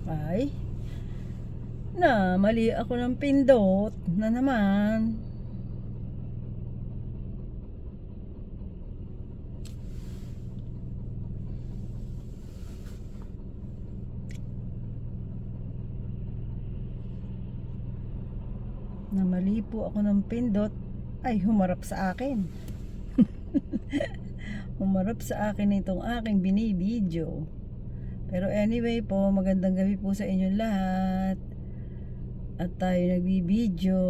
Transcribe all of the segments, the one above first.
Ay, mali ako ng pindot na naman. Mali po ako ng pindot. Ay, humarap sa akin. Humarap sa akin itong aking binibidyo. Pero anyway po, magandang gabi po sa inyong lahat. At tayo nagbibidyo.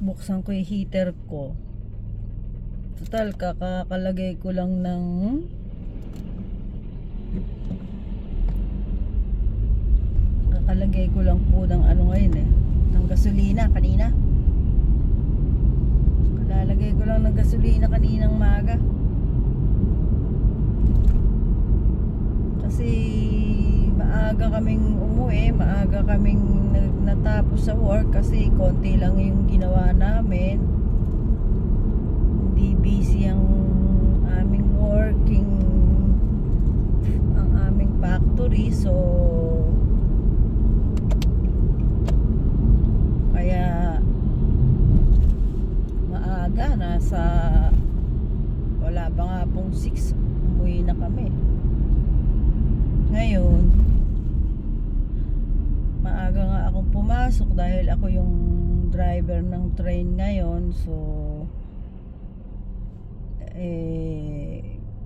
Buksan ko yung heater ko. Total, kakalagay ko lang ng po ng ano ngayon ng gasolina kanina. Kalalagay ko lang ng gasolina kaninang maga. Kasi maaga kaming umuwi, maaga kaming natapos sa work kasi konti lang yung ginawa namin. Hindi busy ang aming factory, so kaya maaga, wala pa nga pong 6 umuwi na kami. Ngayon maaga nga akong pumasok dahil ako yung driver ng train ngayon. So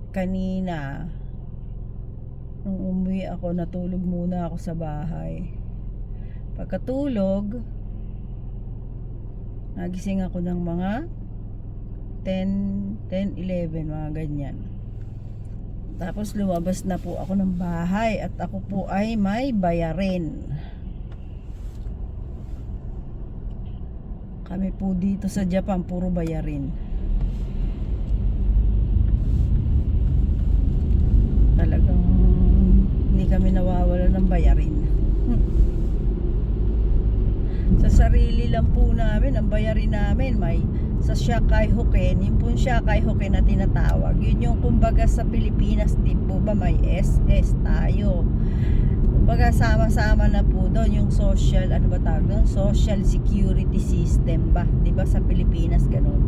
kanina nung umuwi ako, natulog muna ako sa bahay. Pagkatulog, nagising ako ng mga 10-11, mga ganyan. Tapos lumabas na po ako ng bahay at ako po ay may bayarin. Kami po dito sa Japan, puro bayarin. Talagang hindi kami nawawala ng bayarin. Sa sarili lang po namin, ang bayarin namin may sa Shakai Hoken, yung po Shakai Hoken na tinatawag. Yun yung kumbaga sa Pilipinas, di po ba may SS tayo. Kumbaga sama-sama na po doon yung social, ano ba tawag doon? Social Security System ba? Di ba sa Pilipinas ganun?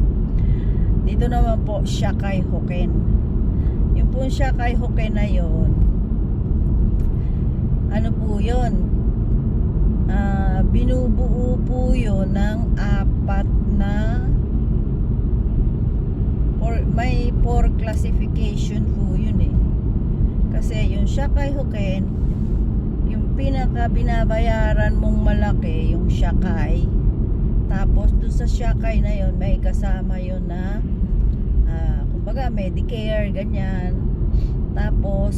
Dito naman po Shakai Hoken. Yung po Shakai Hoken na yun, ano po yun? Binubuo po yun ng 4 na may 4 classification po yun kasi yung Shakai Hoken, yung pinaka binabayaran mong malaki yung Shakai, tapos doon sa Shakai na yun may kasama yun na kumbaga Medicare, ganyan. Tapos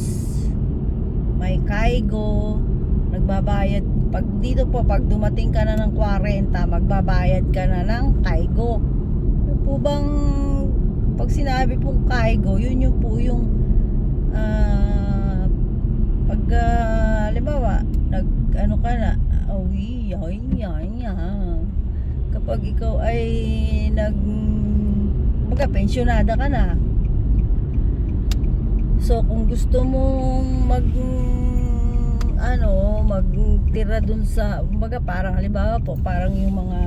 may Kaigo, nagbabayad pag dito po, pag dumating ka na ng 40, magbabayad ka na ng Kaigo. Yung po bang pag sinabi pong Kaigo, yun po yung pag halimbawa ano ka na, kapag ikaw ay pensyonada ka na, so kung gusto mong magtira dun sa, kumbaga parang halimbawa po, parang yung mga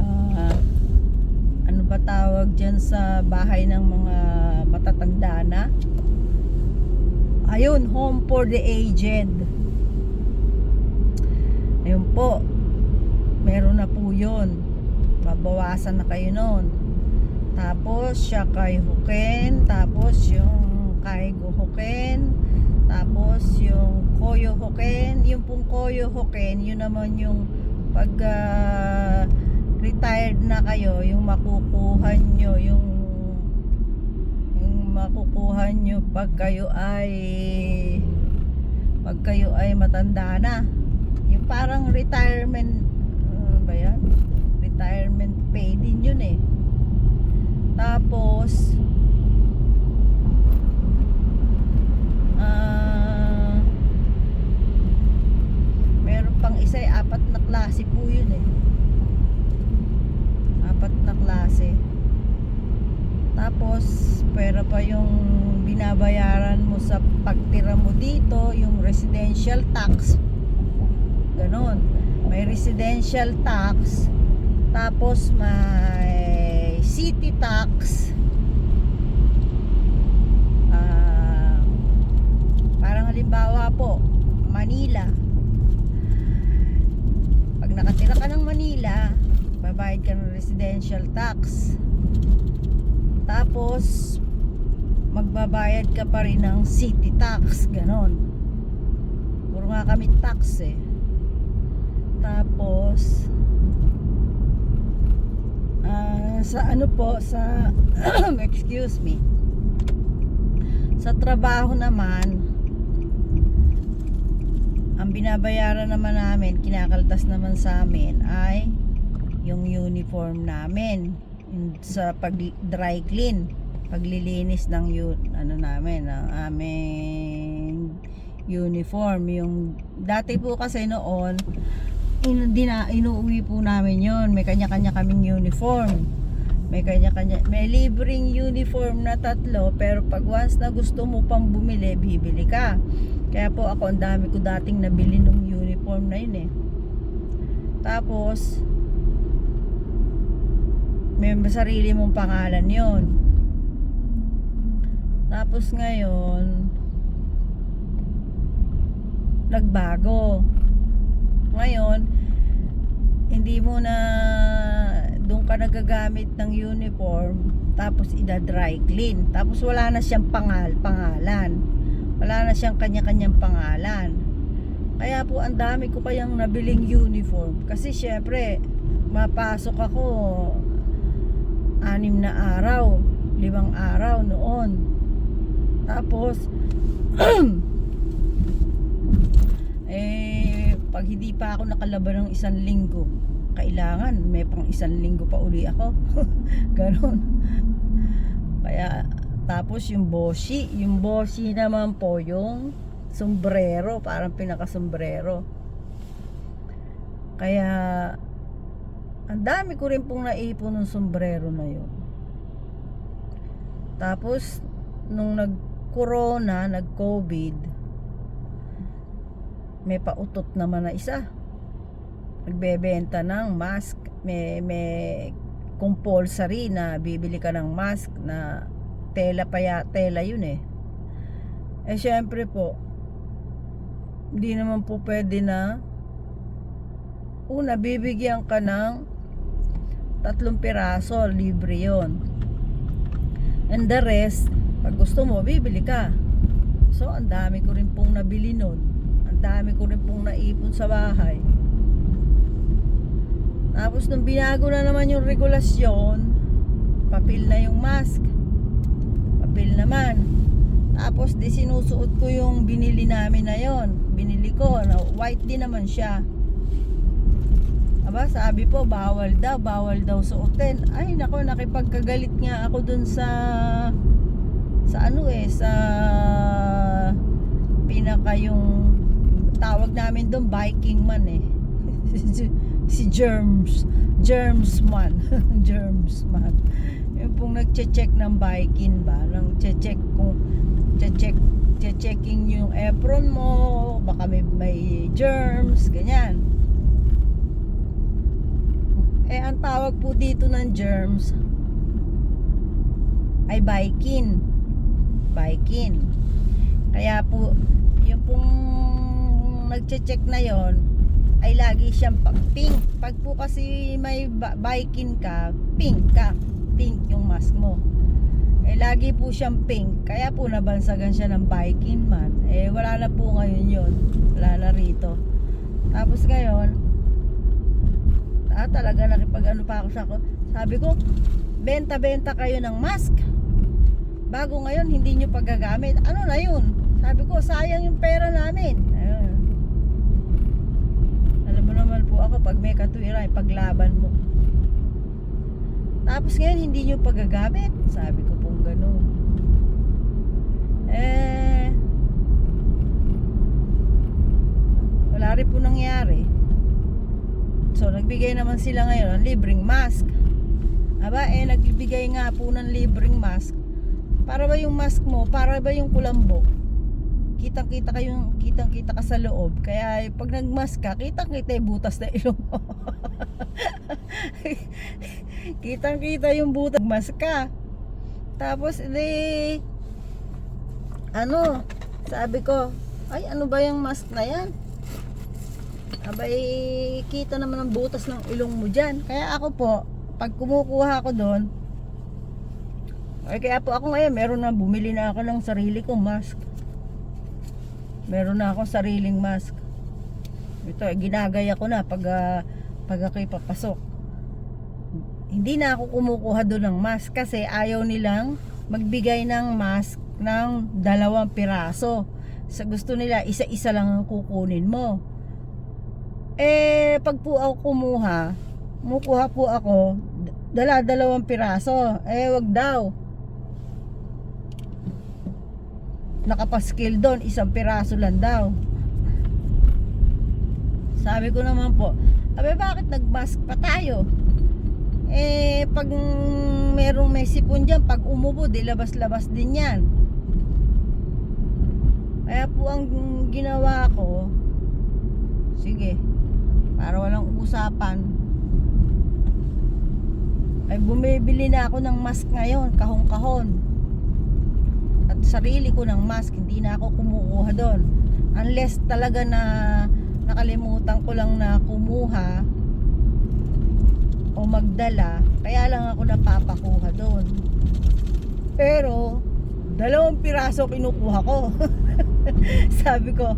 ano ba tawag dyan sa bahay ng mga matatanda na, ayun, home for the aged, ayun po, meron na po yun, babawasan na kayo nun. Tapos tapos Shakai Hoken, tapos yung Kaigo Hoken, tapos yung Koyo Hoken. Yung pong Koyo Hoken, yun naman yung pag retired na kayo, yung makukuha nyo, yung makukuha nyo pag kayo ay matanda na, yung parang retirement, ano ba yan? Retirement pay din yun eh. Tapos meron pang isa eh, 4 na klase po yun eh, 4 na klase. Tapos pera pa yung binabayaran mo sa pagtira mo dito, yung residential tax, ganon. May residential tax, tapos may city tax. Parang halimbawa po, Manila, pag nakatira ka ng Manila, babayad ka ng residential tax. Tapos magbabayad ka pa rin ng city tax, ganon. Puro nga kami tax eh. Tapos sa ano po, sa excuse me, sa trabaho naman, ang binabayaran naman namin, kinakaltas naman sa amin ay yung uniform namin sa pag dry clean, paglilinis ng ano namin, ng aming uniform. Yung dati po kasi noon, inuuwi po namin yon. May kanya-kanya kaming uniform. May libreng uniform na 3, pero pag once na gusto mo pang bumili, bibili ka. Kaya po ako, ang dami ko dating nabili ng uniform na yun eh. Tapos may sarili mong pangalan yon. Tapos ngayon nagbago. Ngayon hindi mo na doon ka nagagamit ng uniform, tapos ida-dry clean, tapos wala na siyang pangalan, wala na siyang kanya-kanyang pangalan. Kaya po ang dami ko kayang nabiling uniform, kasi syempre mapasok ako 6 na araw, 5 araw noon. Tapos pag hindi pa ako nakalaban ng 1 linggo, kailangan may pang 1 linggo pa uli ako. Ganon. Kaya tapos yung boshi naman po, yung sombrero, parang pinaka-sombrero. Kaya ang dami ko rin pong naipon ng sombrero na yun. Tapos nung nag-corona, nag-COVID, may pautot naman na isa, nagbebenta ng mask. May compulsory na bibili ka ng mask na tela yun eh. Syempre po, hindi naman po pwede na una bibigyan ka ng 3 piraso, libre yon, and the rest pag gusto mo bibili ka. So ang dami ko rin pong nabili nun, ang dami ko rin pong naipon sa bahay. Tapos nung binago na naman yung regulasyon, papel na yung mask, papel naman. Tapos di sinusuot ko yung binili namin na yon, binili ko na white din naman siya. Aba, sabi po bawal daw suotin. Ay nako, nakipagkagalit nga ako dun sa sa pinaka yung tawag namin dun, biking man eh. Si Germsman. Germsman. Yung pong nagche-check ng biking ba, nang checking yung apron mo, baka may germs, ganyan. Ang tawag po dito ng germs ay biking. Kaya po yung pong nagche-check na yon ay lagi siyang pink. Pag po kasi may biking ka, pink ka. pink yung mask mo. Eh lagi po siyang pink, kaya po nabansagan siya ng biking man. Eh wala na po ngayon yun, wala na rito. Tapos ngayon, talaga nakipag ano pa ako sa ako. Sabi ko, benta-benta kayo ng mask. Bago ngayon, hindi nyo paggagamit. Ano na yun? Sabi ko, sayang yung pera namin. Ayun. Alam mo naman po ako, pag may katuwiran, paglaban mo. Tapos ngayon, hindi nyo paggagamit. Sabi ko pong gano'n. Wala rin po nangyari. So, nagbigay naman sila ngayon ng libreng mask. Aba, nagbibigay nga po ng libreng mask. Para ba yung mask mo, para ba yung kulambo? Kitang-kita ka sa loob. Kaya pag nagmask ka, kitang-kita yung butas na ilong mo. Kitang-kita yung butas, mask ka. Tapos, sabi ko, ay, ano ba yung mask na yan? Abay, kita naman ang butas ng ilong mo dyan. Kaya ako po, pag kumukuha ako doon, ay kaya po ako ngayon, bumili na ako ng sarili kong mask. Meron na akong sariling mask. Ito, ginagaya ko na pag ako'y papasok. Hindi na ako kumukuha doon ng mask kasi ayaw nilang magbigay ng mask ng 2 piraso. Sa gusto nila, isa-isa lang ang kukunin mo. Pag po ako kumukuha po ako, 2 piraso. Wag daw. Nakapaskil doon, 1 piraso lang daw. Sabi ko naman po, bakit nagmask pa tayo? Pag may sipon dyan, pag umubo, labas-labas din yan. Kaya po ang ginawa ko, sige, para walang usapan, ay bumibili na ako ng mask ngayon, kahon-kahon. At sarili ko ng mask, hindi na ako kumukuha doon. Unless talaga na nakalimutan ko lang na kumuha o magdala, kaya lang ako napapakuha doon. Pero 2 piraso kinukuha ko. Sabi ko,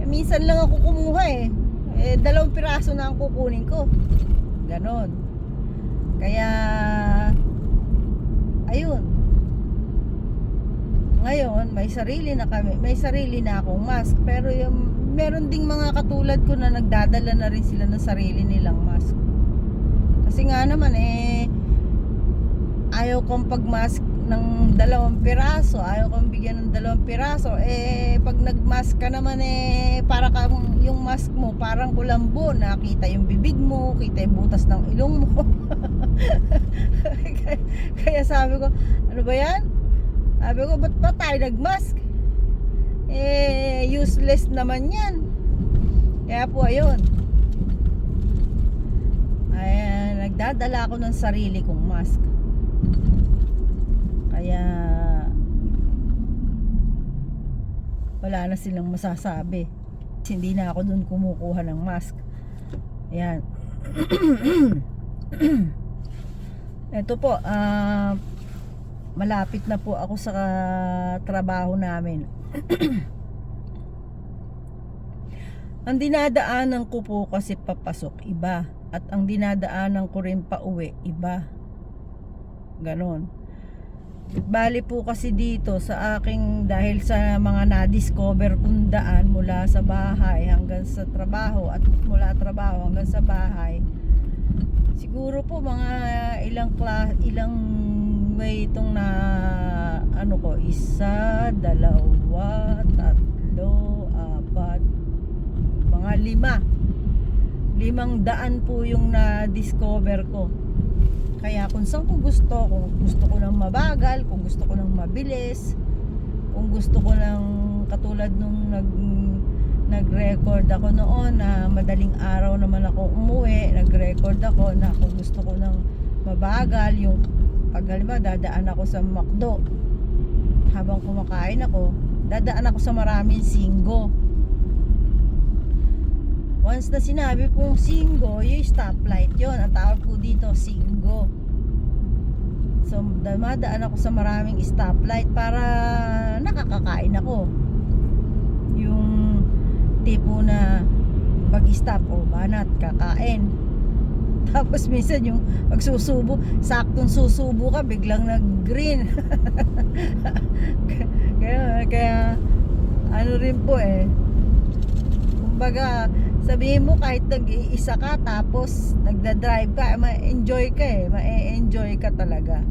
minsan lang ako kumuha 2 piraso na ang kukunin ko. Ganon. Kaya ayun. Ngayon, may sarili na akong mask. Pero meron ding mga katulad ko na nagdadala na rin sila ng sarili nilang mask. Kasi nga naman ayaw kong pagmask ng 2 piraso, ayaw kong bigyan ng 2 piraso. Pag nagmask ka naman para yung mask mo parang kulambo, nakita yung bibig mo, kita yung butas ng ilong mo. Kaya sabi ko, ano ba yan? Sabi ko, ba't pa tayo nagmask? Useless naman yan. Kaya po, ayun. Nagdadala ako ng sarili kong mask. Kaya wala na silang masasabi. Hindi na ako dun kumukuha ng mask. Ayan. Ito po, malapit na po ako sa trabaho namin. Ang dinadaanan ko po kasi papasok, iba. At ang dinadaanan ko rin pa uwi, iba. Ganon. Bali po kasi dito sa aking, dahil sa mga na-discover kong daan mula sa bahay hanggang sa trabaho at mula trabaho hanggang sa bahay, siguro po mga ilang way itong na ano ko, 1, 2, 3, 4, mga 5 po yung na-discover ko. Kaya kung saan ko gusto, kung gusto ko ng mabagal, kung gusto ko ng mabilis, kung gusto ko ng katulad nung nag-record ako noon na madaling araw naman ako umuwi, nag-record ako na kung gusto ko ng mabagal, yung pag halimbawa dadaan ako sa McDo, habang kumakain ako, dadaan ako sa maraming singgo. Once na sinabi pong singgo, yung stoplight yon, ang tawag po dito singgo. So dumadaan ako sa maraming stoplight para nakakakain ako. Yung tipo na pag-stop o banat kakain. Tapos minsan yung magsusubo, saktong susubo ka, biglang nag-green. kaya ano rin po kumbaga sabihin mo kahit nag-iisa ka tapos nagda-drive ka, ma-enjoy ka talaga.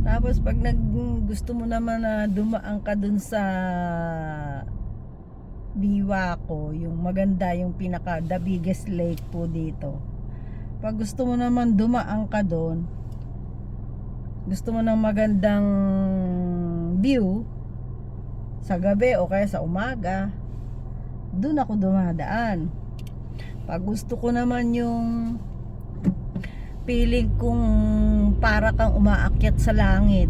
Tapos pag gusto mo naman na dumaan ka dun sa Biwako, yung maganda, yung pinaka the biggest lake po dito. Pag gusto mo naman dumaan ka doon, gusto mo ng magandang view sa gabi o kaya sa umaga, doon ako dumadaan. Pag gusto ko naman yung feeling kung para kang umaakyat sa langit,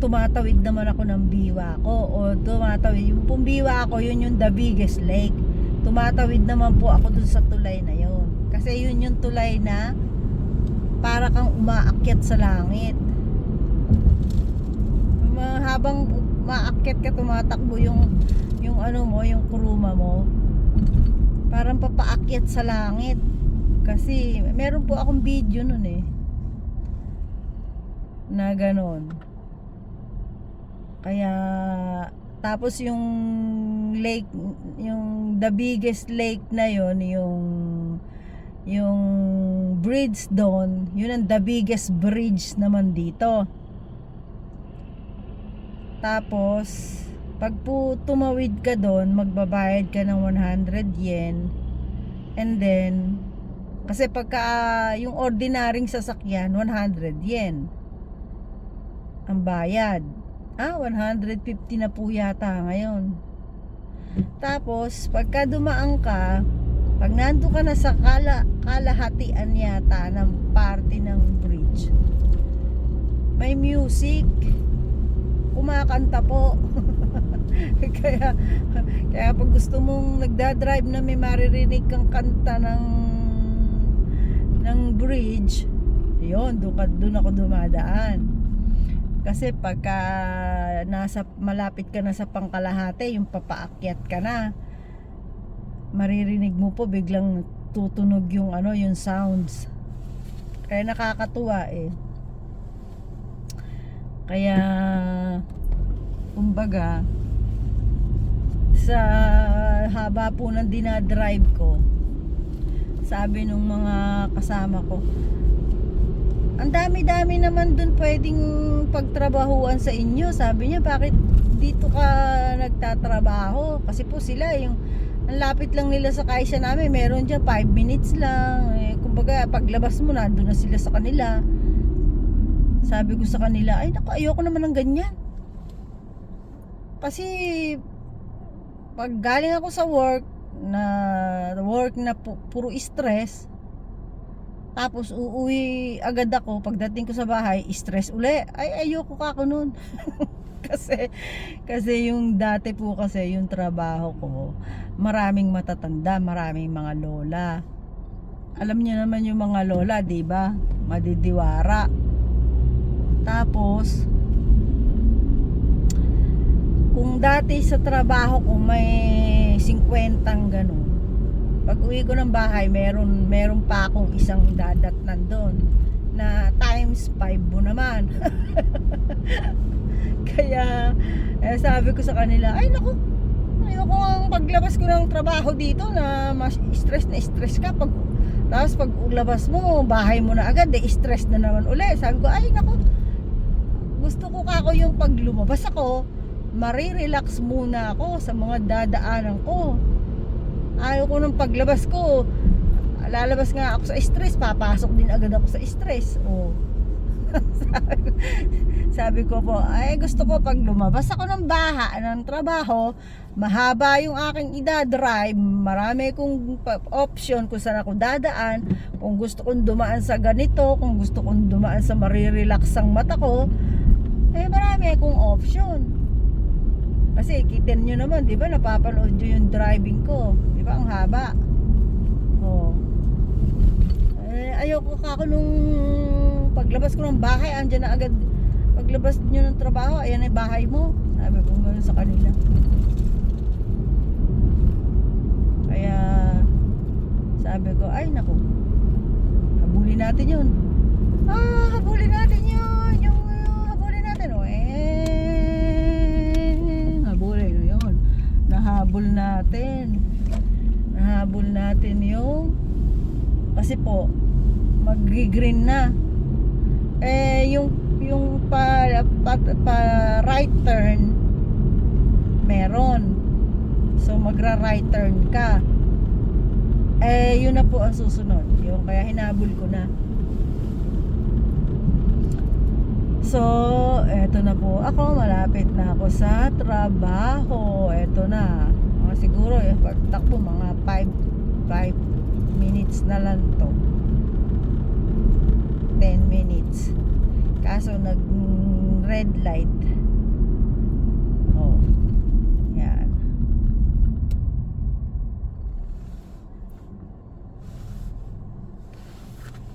tumatawid naman ako ng Biwako o tumatawid yung Biwako, yun yung the biggest lake. Tumatawid naman po ako dun sa tulay na yun kasi yun yung tulay na para kang umaakyat sa langit. Habang umaakyat ka, tumatakbo yung ano mo, yung kuruma mo, parang papaakyat sa langit. Kasi meron po akong video nun na ganon. Kaya tapos yung lake, yung the biggest lake na yon, yung bridge doon, yun ang the biggest bridge naman dito. Tapos pag po tumawid ka doon, magbabayad ka ng 100 yen. And then kasi pagka yung ordinaryong sasakyan, 100 yen ang bayad. 150 na po yata ngayon. Tapos pagka dumaan ka, pag nando ka na sa kalahatian yata ng parte ng bridge, may music, kumakanta po. kaya pag gusto mong nagdadrive na may maririnig kang kanta ng bridge, yun, doon ako dumadaan. Kasi pagka malapit ka na sa pangkalahati, yung papaakyat ka na, maririnig mo po biglang tutunog yung yung sounds. Kaya nakakatuwa Kaya kumbaga sa haba po ng dinadrive ko, sabi nung mga kasama ko, ang dami-dami naman dun pwedeng pagtrabahuan sa inyo. Sabi niya, bakit dito ka nagtatrabaho? Kasi po sila, ang lapit lang nila sa kaisya namin, meron dyan 5 minutes lang. Kumbaga, paglabas mo, nandun na sila sa kanila. Sabi ko sa kanila, ay naku, ayoko naman ng ganyan. Kasi pag galing ako sa work na puro stress, tapos uuwi agad ako, pagdating ko sa bahay stress uli, ay ayoko ka ako nun. kasi yung dati po kasi yung trabaho ko, maraming matatanda, maraming mga lola. Alam niyo naman yung mga lola, di ba? Madidiwara. Tapos kung dati sa trabaho ko may 50 ganun, pag uwi ko ng bahay, meron pa akong isang dadat nandun na times 5 mo naman. Kaya sabi ko sa kanila, ay naku, ayoko ang paglabas ko ng trabaho dito na mas stress ka. Tapos pag uglabas mo, bahay mo na agad, stress na naman uli. Sabi ko, ay naku, gusto ko kako yung pag lumabas ako, marirelax muna ako sa mga dadaanan ko. Ayaw ko nung paglabas ko, lalabas nga ako sa stress, papasok din agad ako sa stress. Sabi ko po, ay gusto ko pag lumabas ako ng trabaho, mahaba yung aking idadrive, marami kong option kung saan ako dadaan, kung gusto kong dumaan sa ganito, kung gusto kong dumaan sa marirelax ang mata ko, marami akong option. Kasi kitin nyo naman, di ba, napapanood nyo yung driving ko, di ba, ang haba. Ayoko kako nung paglabas ko ng bahay, andyan na agad. Paglabas nyo ng trabaho, ayan ay bahay mo. Sabi ko gano'n sa kanila. Kaya sabi ko, ay naku, habulin natin yun. Habulin natin yun. Yung habulin natin. Habulin yun. Nahabol natin yung, kasi po mag-green na. Yung pa right turn meron. So magra-right turn ka. Yun na po ang susunod. Yung kaya hinabol ko na. So, eto na po ako. Malapit na ako sa trabaho. Eto na. Siguro, pagtakbo mga 5 minutes na lang to. 10 minutes. Kaso nag red light. Yan.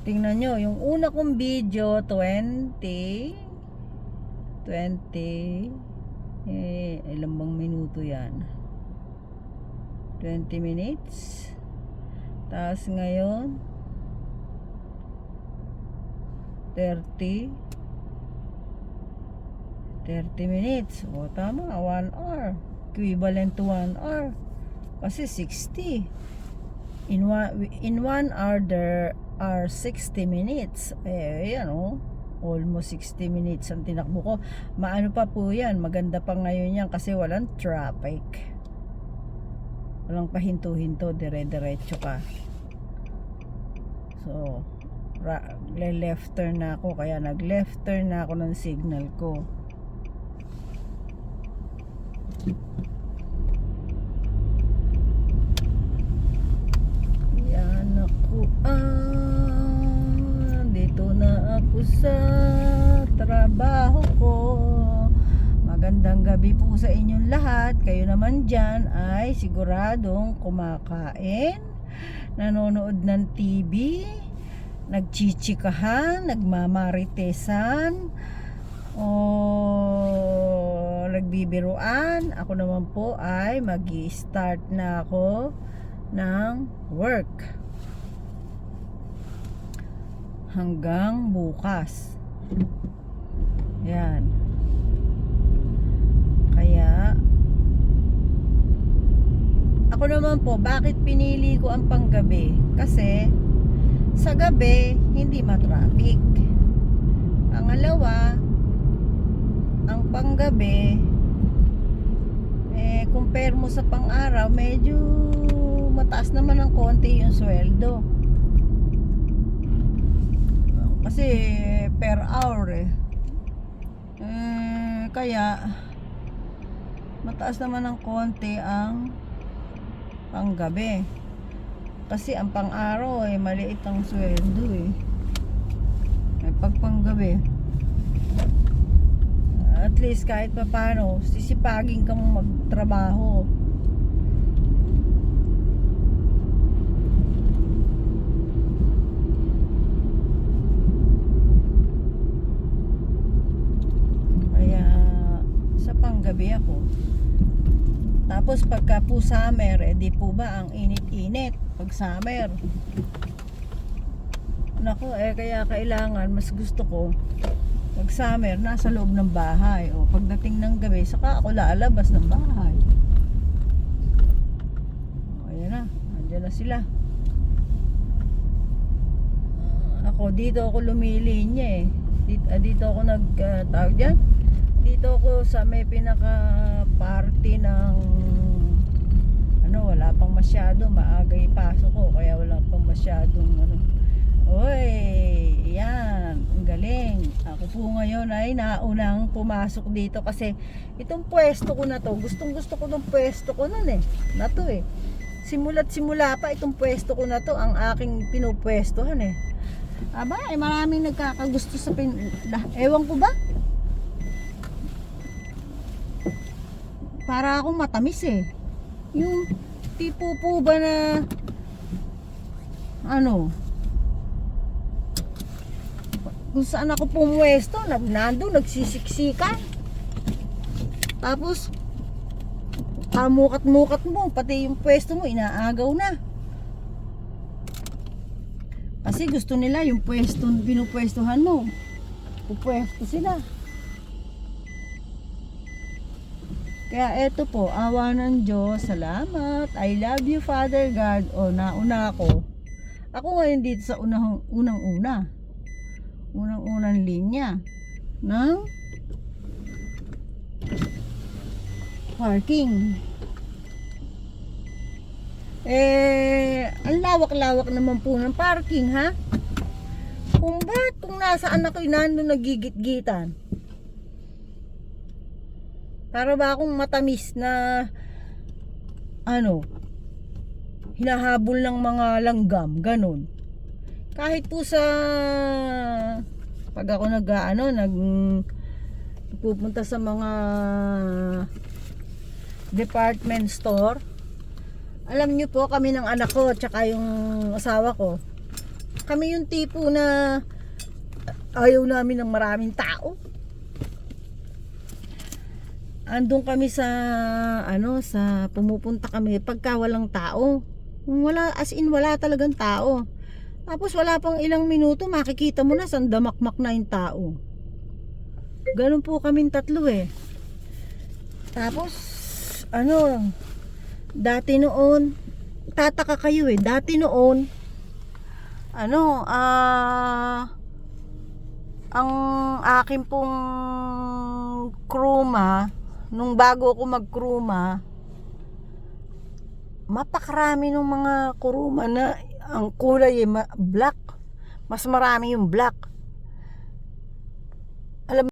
Tingnan nyo, yung una kong video 20 ilang bang minuto yan? 20 minutes. Tapos ngayon 30 minutes. Tama, 1 hour. Equivalent to 1 hour. Kasi 60. In 1 hour there are 60 minutes. Almost 60 minutes ang tinakbo ko. Maano pa po yan. Maganda pa ngayon yan kasi walang traffic. Walang pahinto-hinto. Dire-diretso ka. So, left turn na ako. Kaya nag-left turn na ako ng signal ko. Yan ako. Dito na ako sa trabaho ko. Magandang gabi po sa inyong lahat. Kayo naman dyan ay siguradong kumakain, nanonood ng TV, nagchichikahan, nagmamaritesan, o nagbibiruan. Ako naman po ay mag-i-start na ako ng work hanggang bukas. Yan. Kaya ako naman po, bakit pinili ko ang panggabi? Kasi sa gabi hindi matraffic. Pangalawa, ang panggabi compare mo sa pang-araw, medyo mataas naman ng konti yung sweldo. Kasi per hour kaya mataas naman ng konti ang panggabi. Kasi ang pang-araw maliit ang sweldo pag panggabi at least kahit pa paano sisipagin kang magtrabaho. Kaya sa panggabi ako. Tapos pagka po summer, di po ba ang init-init pag summer. Nako, kaya kailangan, mas gusto ko pag summer nasa loob ng bahay, o pagdating ng gabi saka ako lalabas ng bahay. Ayan na, andyan na sila. Ako dito ako lumilinya dito ako tawag dyan, dito ako sa may pinaka party ng wala pang masyado, maaga ipasok ko kaya wala pang masyadong yan, ang galing. Ako po ngayon ay naunang pumasok dito kasi itong pwesto ko na to, gustong gusto ko ng pwesto ko nun na to simula't simula pa itong pwesto ko na to ang aking pinupwestohan aba, maraming nagkakagusto sa ewan ko ba, para akong matamis yung tipo po ba na kung saan ako pumwesto, nandun nagsisiksikan. Tapos mukat-mukat mo, pati yung pwesto mo inaagaw na. Kasi gusto nila yung pwesto, pinupwestuhan mo, pupwesto sila. Kaya eto po, awa ng Diyos, salamat. I love you, Father God. O, nauna ako. Ako ngayon dito sa unang-unang linya ng parking. Ang lawak-lawak naman po ng parking, ha? Kung nasaan ako'y nandun nagigit-gitan. Para ba akong matamis na hinahabol ng mga langgam, ganun. Kahit po sa pag ako pupunta sa mga department store, alam nyo po, kami ng anak ko tsaka yung asawa ko, kami yung tipo na ayaw namin ng maraming tao. Andun kami sa pumupunta kami pagka walang tao. Wala, as in wala talagang tao. Tapos wala pang ilang minuto, makikita mo na sandamakmak na yung tao. Ganun po kaming tatlo eh. Tapos dati noon, tataka kayo eh, dati noon ang akin pong kruma, nung bago ako magkruma, mapakarami ng mga kuruma na ang kulay black. Mas marami yung black.